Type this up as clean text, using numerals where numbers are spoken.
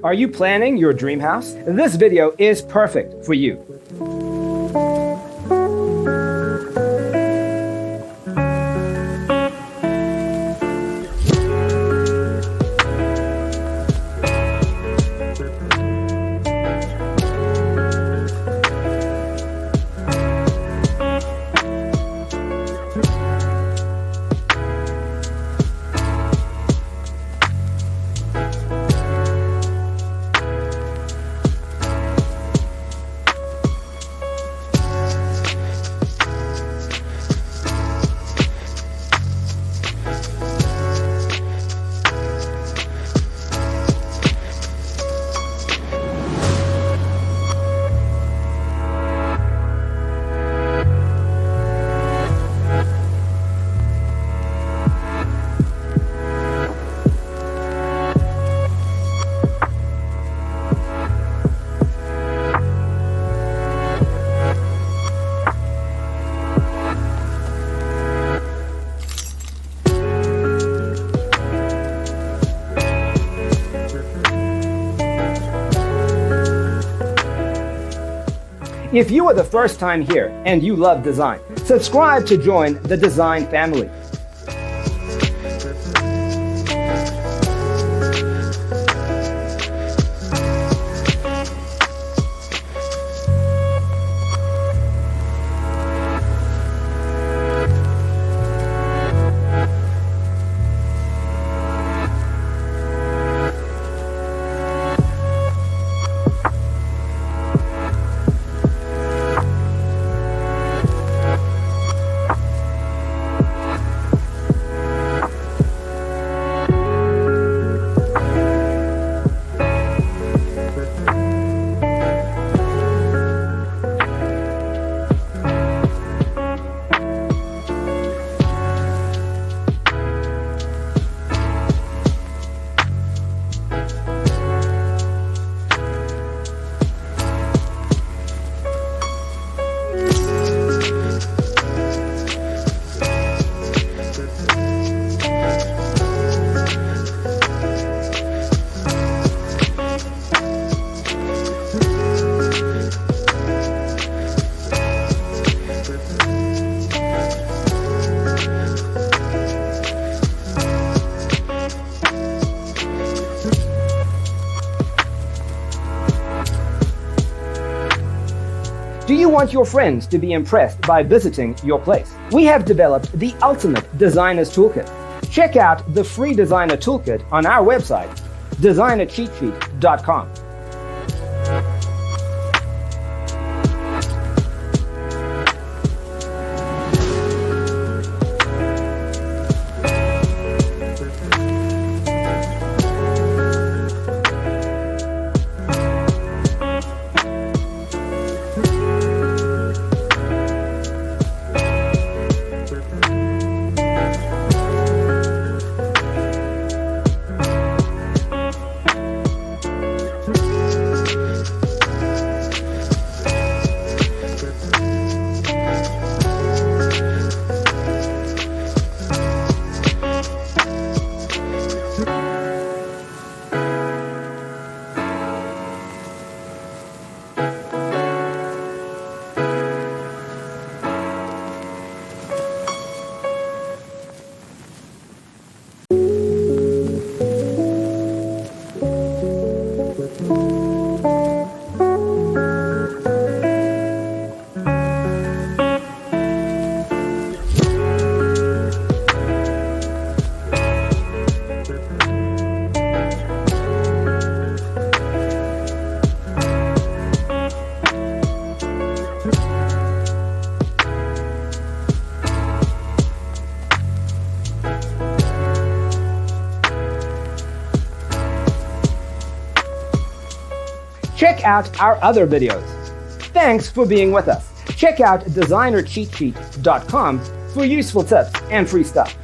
Are you planning your dream house? This video is perfect for you. If you are the first time here and you love design, subscribe to join the design family. Do you want your friends to be impressed by visiting your place? We have developed the ultimate designer's toolkit. Check out the free designer toolkit on our website, designercheatsheet.com. Check out our other videos. Thanks for being with us. Check out designercheatsheet.com for useful tips and free stuff.